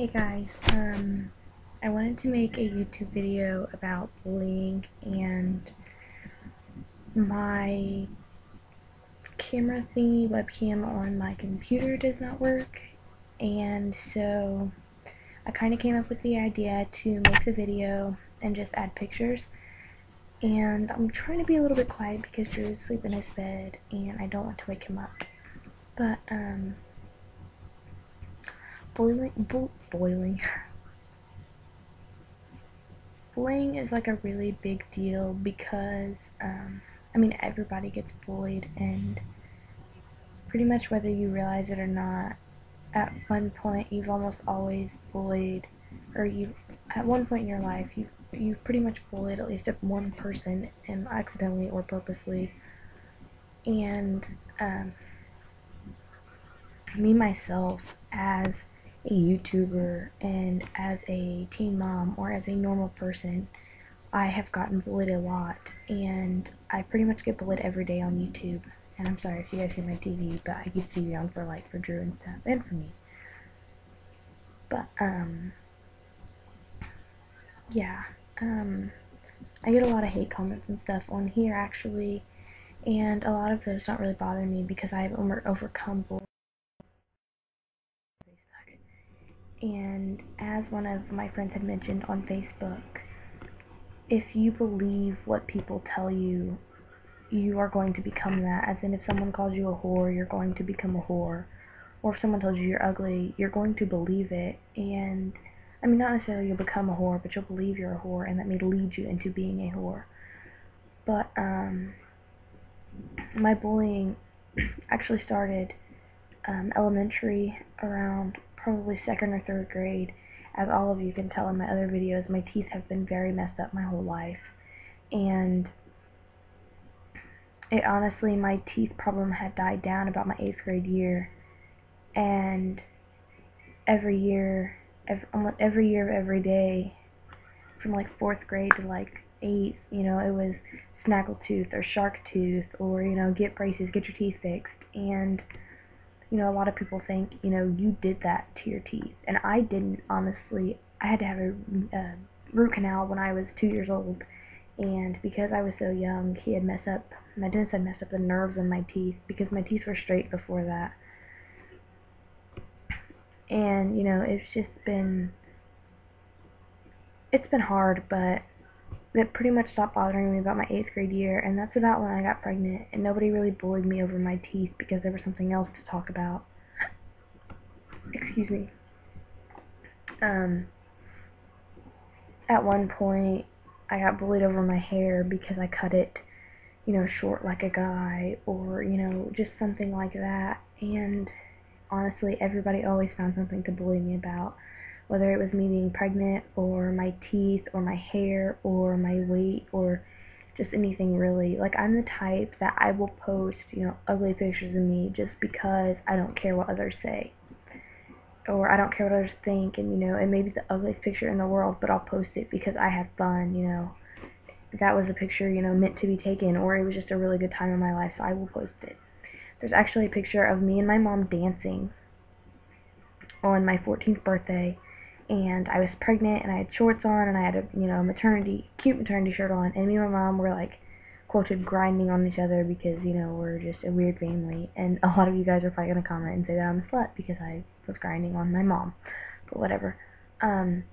Hey guys, I wanted to make a YouTube video about bullying, and my camera thingy webcam on my computer does not work, and so I kind of came up with the idea to make the video and just add pictures. And I'm trying to be a little bit quiet because Drew's asleep in his bed and I don't want to wake him up. But boiling bullying is like a really big deal because I mean, everybody gets bullied, and pretty much whether you realize it or not, at one point you've almost always bullied, or you at one point in your life you've pretty much bullied at least one person, and accidentally or purposely. And me myself, as a YouTuber and as a teen mom or as a normal person, I have gotten bullied a lot, and I pretty much get bullied every day on YouTube. And I'm sorry if you guys hear my TV, but I keep the TV on for Drew and stuff, and for me. But yeah, I get a lot of hate comments and stuff on here actually, and a lot of those don't really bother me because I've overcome bullying on Facebook. And as one of my friends had mentioned on Facebook, if you believe what people tell you, you are going to become that. As in, if someone calls you a whore, you're going to become a whore. Or if someone tells you you're ugly, you're going to believe it. And I mean, not necessarily you'll become a whore, but you'll believe you're a whore, and that may lead you into being a whore. But my bullying actually started elementary, around probably second or third grade. As all of you can tell in my other videos, my teeth have been very messed up my whole life. And it honestly, my teeth problem had died down about my 8th grade year. And every year, every year of every day, from like 4th grade to like 8th, it was snaggletooth or shark tooth, or, get braces, get your teeth fixed. And, a lot of people think, you did that to your teeth. And I didn't, honestly. I had to have a root canal when I was 2 years old. And because I was so young, my dentist had messed up the nerves in my teeth because my teeth were straight before that. And, it's been hard, but it pretty much stopped bothering me about my 8th grade year, and that's about when I got pregnant, and nobody really bullied me over my teeth because there was something else to talk about. Excuse me. At one point, I got bullied over my hair because I cut it, short like a guy, or, just something like that. And honestly, everybody always found something to bully me about, whether it was me being pregnant, or my teeth, or my hair, or my weight, or just anything really. Like, I'm the type that I will post, ugly pictures of me just because I don't care what others say. Or I don't care what others think, and, it may be the ugliest picture in the world, but I'll post it because I have fun, That was a picture, meant to be taken, or it was just a really good time in my life, so I will post it. There's actually a picture of me and my mom dancing on my 14th birthday, and I was pregnant, and I had shorts on, and I had a, cute maternity shirt on, and me and my mom were, like, quoted grinding on each other because, we're just a weird family. And a lot of you guys are probably going to comment and say that I'm a slut because I was grinding on my mom, but whatever. And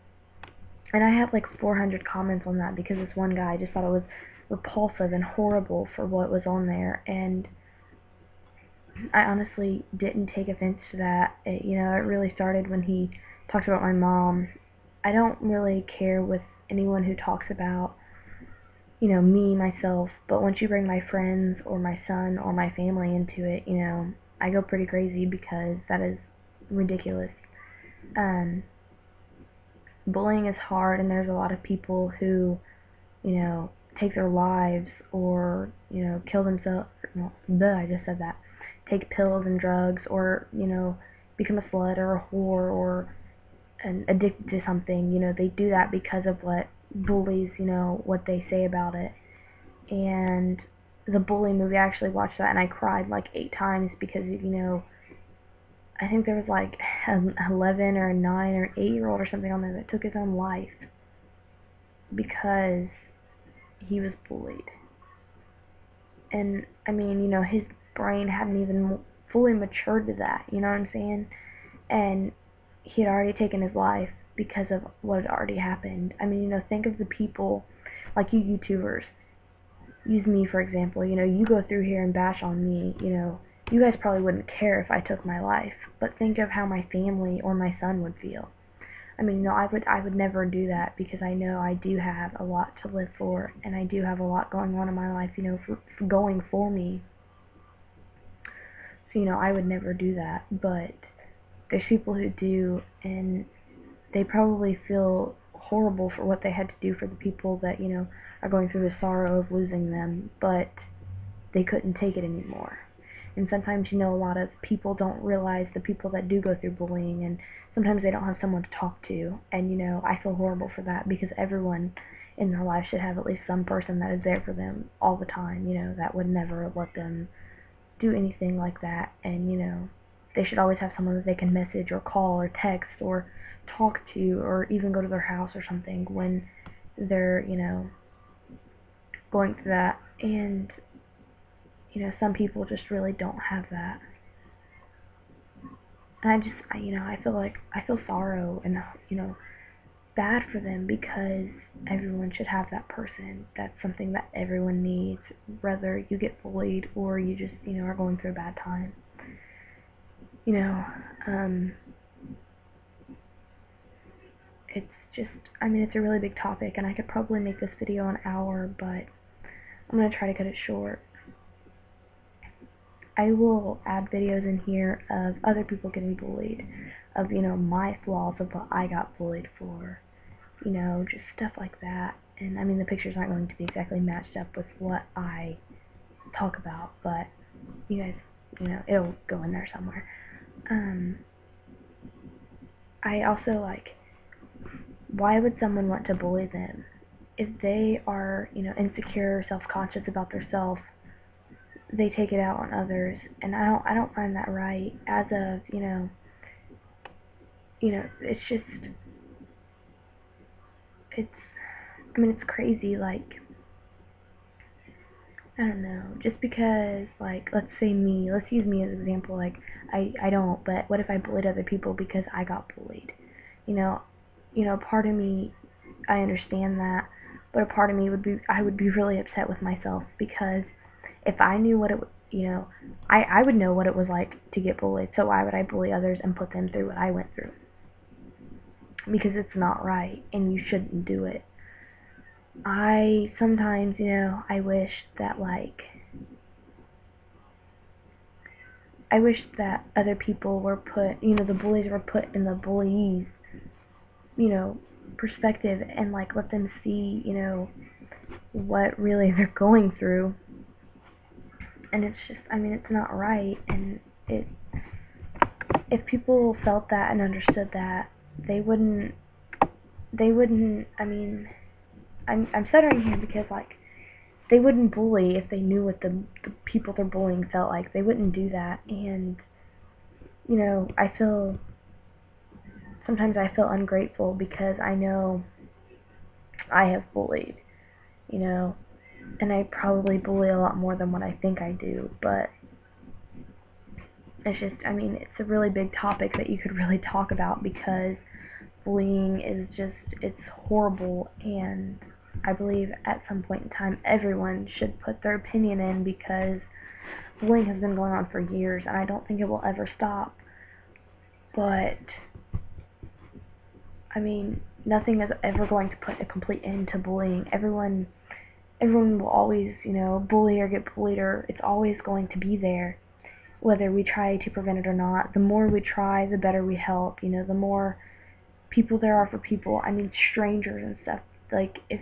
I had like 400 comments on that because this one guy just thought it was repulsive and horrible for what was on there, and I honestly didn't take offense to that. It really started when he talked about my mom. I don't really care with anyone who talks about, me, myself, but once you bring my friends or my son or my family into it, I go pretty crazy because that is ridiculous. Um, Bullying is hard, and there's a lot of people who, take their lives, or, kill themselves. Well, I just said that. Take pills and drugs, or, become a slut or a whore, or addicted to something. They do that because of what bullies, what they say about it. And the Bully movie, I actually watched that and I cried like 8 times because, I think there was like an 11 or a 9 or an 8-year-old or something on there that took his own life because he was bullied. And I mean, his brain hadn't even fully matured to that, you know what I'm saying? And he had already taken his life because of what had already happened. I mean, think of the people, like you YouTubers. Use me for example. You go through here and bash on me. You guys probably wouldn't care if I took my life, but think of how my family or my son would feel. I mean, I would never do that because I know I do have a lot to live for, and I do have a lot going on in my life, for going for me. So, I would never do that, but there's people who do, and they probably feel horrible for what they had to do for the people that, are going through the sorrow of losing them, but they couldn't take it anymore. And sometimes, a lot of people don't realize the people that do go through bullying, and sometimes they don't have someone to talk to. And, I feel horrible for that because everyone in their life should have at least some person that is there for them all the time, that would never let them do anything like that. And, they should always have someone that they can message or call or text or talk to or even go to their house or something when they're, going through that. And some people just really don't have that. And I feel sorrow and, bad for them because everyone should have that person. That's something that everyone needs, whether you get bullied or you just, are going through a bad time. You know, um, it's just, it's a really big topic, and I could probably make this video an hour, but I'm going to try to cut it short. I will add videos in here of other people getting bullied, of, my flaws of what I got bullied for, just stuff like that. And, the pictures aren't going to be exactly matched up with what I talk about, but you guys, it'll go in there somewhere. I also, why would someone want to bully them? If they are, insecure, self-conscious about themselves, they take it out on others, and I don't find that right. As of, it's just, it's, it's crazy, I don't know, just because, let's say me, let's use me as an example, I don't, but what if I bullied other people because I got bullied? Part of me, I understand that, but a part of me I would be really upset with myself because if I knew what it, I would know what it was like to get bullied, so why would I bully others and put them through what I went through? Because it's not right, and you shouldn't do it. I sometimes, I wish that, I wish that other people were put, the bullies were put in the bullies, perspective and, let them see, what really they're going through. And it's just, it's not right, and if people felt that and understood that, they wouldn't, I'm stuttering here because, they wouldn't bully if they knew what the people they're bullying felt like. They wouldn't do that, and, sometimes I feel ungrateful because I know I have bullied, and I probably bully a lot more than what I think I do, but it's just, it's a really big topic that you could really talk about because bullying is just, it's horrible, and I believe at some point in time everyone should put their opinion in because bullying has been going on for years, and I don't think it will ever stop. But, nothing is ever going to put a complete end to bullying. Everyone will always, bully or get bullied, or it's always going to be there, whether we try to prevent it or not. The more we try, the better we help. The more people there are for people. Strangers and stuff. If,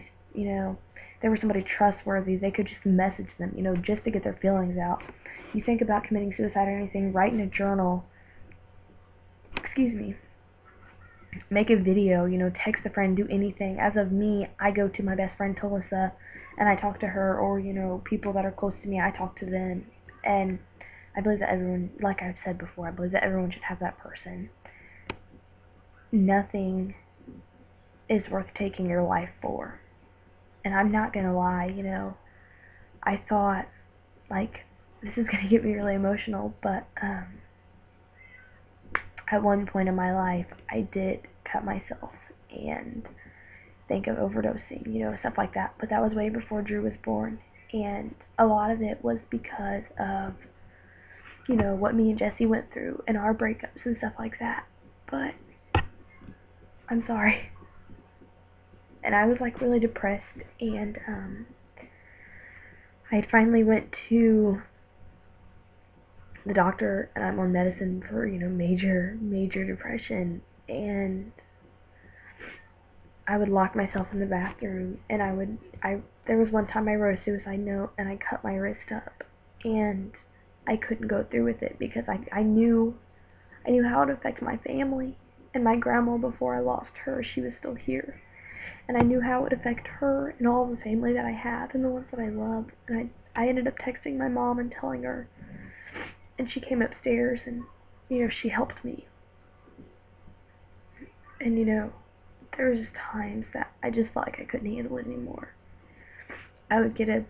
there was somebody trustworthy, they could just message them, just to get their feelings out. You think about committing suicide or anything, write in a journal. Excuse me. Make a video, text a friend, do anything. As of me, I go to my best friend Talissa and I talk to her, or, people that are close to me, I talk to them. And, I believe that everyone, like I've said before, I believe that everyone should have that person. Nothing is worth taking your life for. And I'm not gonna lie, I thought, like, this is gonna get me really emotional, but at one point in my life, I did cut myself and think of overdosing, stuff like that. But that was way before Drew was born, and a lot of it was because of, what me and Jesse went through and our breakups and stuff like that. But I'm sorry. And I was like really depressed, and I finally went to the doctor, and I'm on medicine for, major depression, and I would lock myself in the bathroom, and there was one time I wrote a suicide note, and I cut my wrist up, and I couldn't go through with it because I knew how it would affect my family, and my grandma, before I lost her, she was still here, and I knew how it would affect her and all the family that I had and the ones that I loved, and I ended up texting my mom and telling her, and she came upstairs, and, she helped me, and, there was just times that I just felt like I couldn't handle it anymore. I would get a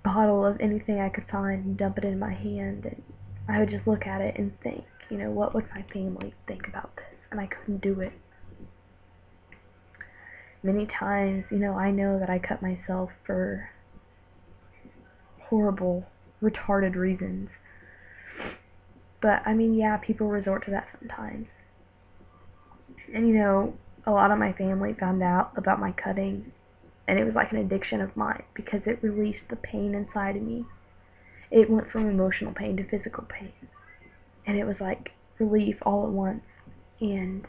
bottle of anything I could find and dump it in my hand, and I would just look at it and think, what would my family think about this? And I couldn't do it. Many times, I know that I cut myself for horrible, retarded reasons. But, yeah, people resort to that sometimes. And, a lot of my family found out about my cutting, and it was like an addiction of mine because it released the pain inside of me. It went from emotional pain to physical pain, and it was like relief all at once. And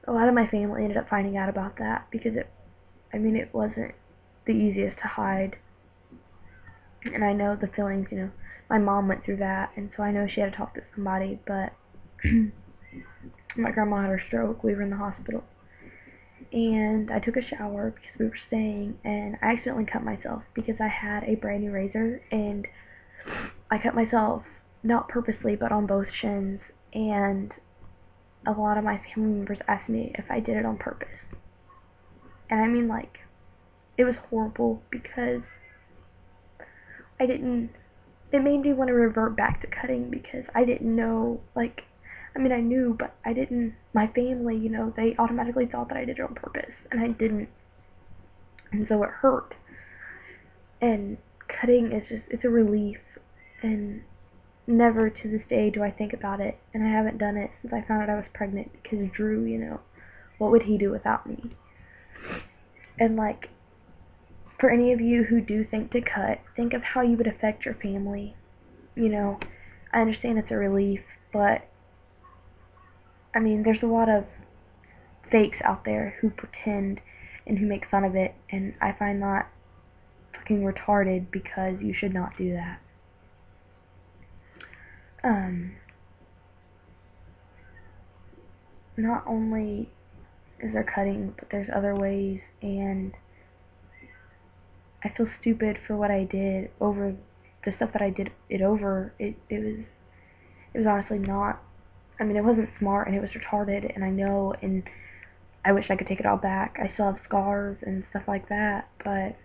a lot of my family ended up finding out about that because it wasn't the easiest to hide. And I know the feelings, my mom went through that, and so I know she had to talk to somebody, but my grandma had her stroke. We were in the hospital, and I took a shower because we were staying, and I accidentally cut myself because I had a brand new razor, and I cut myself, not purposely, but on both shins, and a lot of my family members asked me if I did it on purpose. And it was horrible because it made me want to revert back to cutting because I didn't know, I knew, but I didn't, my family, they automatically thought that I did it on purpose, and I didn't, and so it hurt, and cutting is just, it's a relief, and never to this day do I think about it, and I haven't done it since I found out I was pregnant, because Drew, what would he do without me? And for any of you who do think to cut, think of how you would affect your family. I understand it's a relief, but there's a lot of fakes out there who pretend and who make fun of it, and I find that fucking retarded because you should not do that. Not only is there cutting, but there's other ways, and I feel stupid for what I did over the stuff that I did it over. It was honestly not, it wasn't smart, and it was retarded, and I know, and I wish I could take it all back. I still have scars and stuff like that, but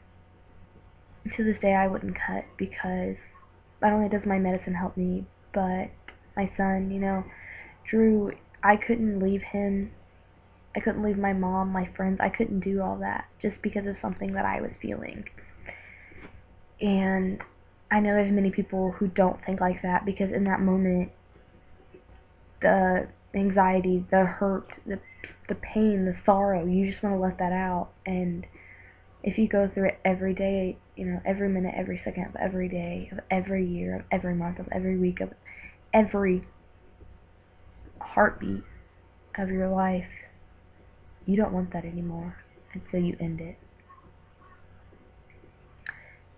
to this day I wouldn't cut because not only does my medicine help me, but my son, Drew, I couldn't leave him. I couldn't leave my mom, my friends. I couldn't do all that just because of something that I was feeling. And I know there's many people who don't think like that because in that moment, the anxiety, the hurt, the pain, the sorrow, you just want to let that out. And if you go through it every day, every minute, every second of every day, of every year, of every month, of every week, of every heartbeat of your life, you don't want that anymore, and so you end it.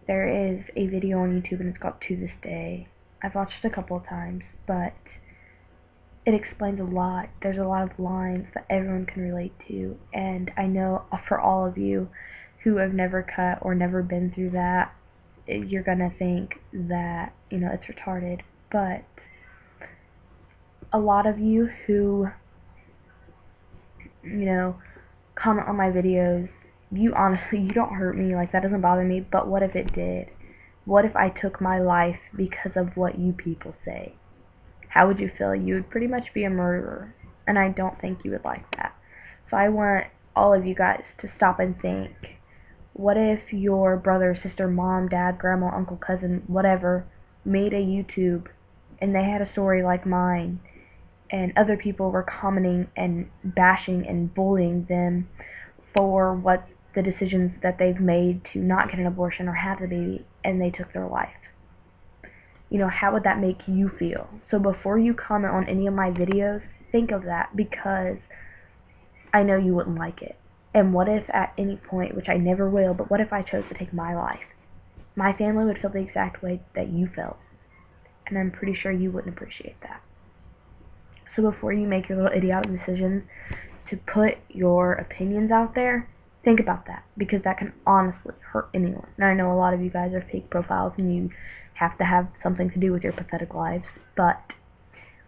There is a video on YouTube, and it's called To This Day. I've watched it a couple of times, but it explains a lot. There's a lot of lines that everyone can relate to, and I know for all of you who have never cut or never been through that, you're gonna think that, you know, it's retarded. But a lot of you who, you know, comment on my videos, you honestly, you don't hurt me, like, that doesn't bother me, but what if it did? What if I took my life because of what you people say? How would you feel? You would pretty much be a murderer, and I don't think you would like that. So I want all of you guys to stop and think, what if your brother, sister, mom, dad, grandma, uncle, cousin, whatever, made a YouTube and they had a story like mine, and other people were commenting and bashing and bullying them for what the decisions that they've made to not get an abortion or have the baby, and they took their life? You know, how would that make you feel? So before you comment on any of my videos, think of that, because I know you wouldn't like it. And what if at any point, which I never will, but what if I chose to take my life? My family would feel the exact way that you felt, and I'm pretty sure you wouldn't appreciate that. So before you make your little idiotic decisions to put your opinions out there, think about that, because that can honestly hurt anyone. And I know a lot of you guys are fake profiles and you have to have something to do with your pathetic lives, but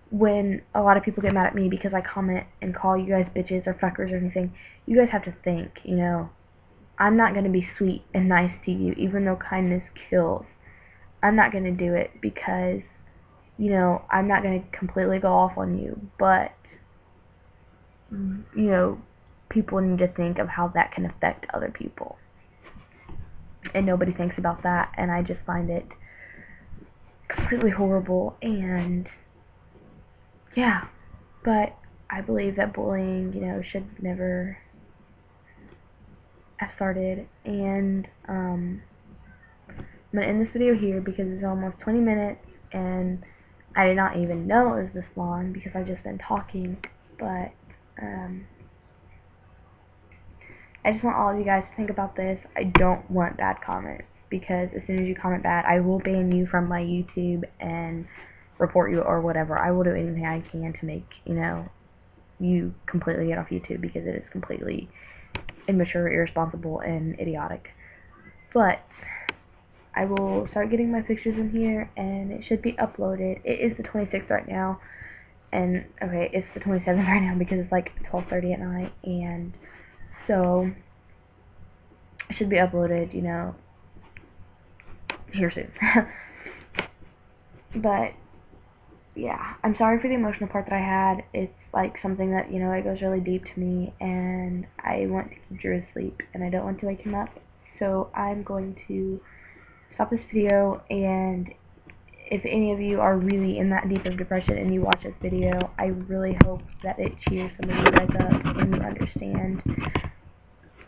when a lot of people get mad at me because I comment and call you guys bitches or fuckers or anything, you guys have to think, you know, I'm not going to be sweet and nice to you, even though kindness kills. I'm not going to do it because, you know, I'm not going to completely go off on you, but, you know, people need to think of how that can affect other people. And nobody thinks about that, and I just find it completely horrible. And yeah, but I believe that bullying, you know, should never have started. And I'm gonna end this video here because it's almost 20 minutes, and I did not even know it was this long because I've just been talking. But I just want all of you guys to think about this. I don't want bad comments, because as soon as you comment bad, I will ban you from my YouTube and report you or whatever. I will do anything I can to make, you know, you completely get off YouTube, because it is completely immature, irresponsible, and idiotic. But I will start getting my pictures in here, and it should be uploaded. It is the 26th right now, and okay, it's the 27th right now because it's like 12:30 at night, and so it should be uploaded, you know, here soon. But yeah, I'm sorry for the emotional part that I had. It's like something that, you know, it goes really deep to me, and I want to keep Drew asleep, and I don't want to wake him up. So I'm going to stop this video, and if any of you are really in that deep of depression and you watch this video, I really hope that it cheers some of you guys up and you understand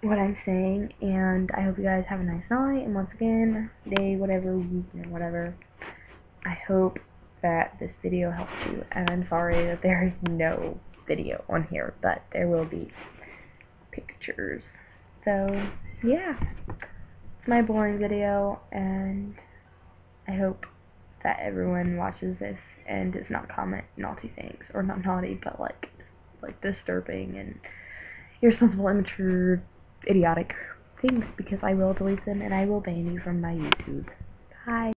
what I'm saying. And I hope you guys have a nice night, and once again, day, whatever, week, whatever. I hope that this video helps you, and I'm sorry that there is no video on here, but there will be pictures. So yeah, it's my boring video, and I hope that everyone watches this and does not comment naughty things, or not naughty, but like disturbing and irresponsible, immature, idiotic things, because I will delete them and I will ban you from my YouTube. Bye.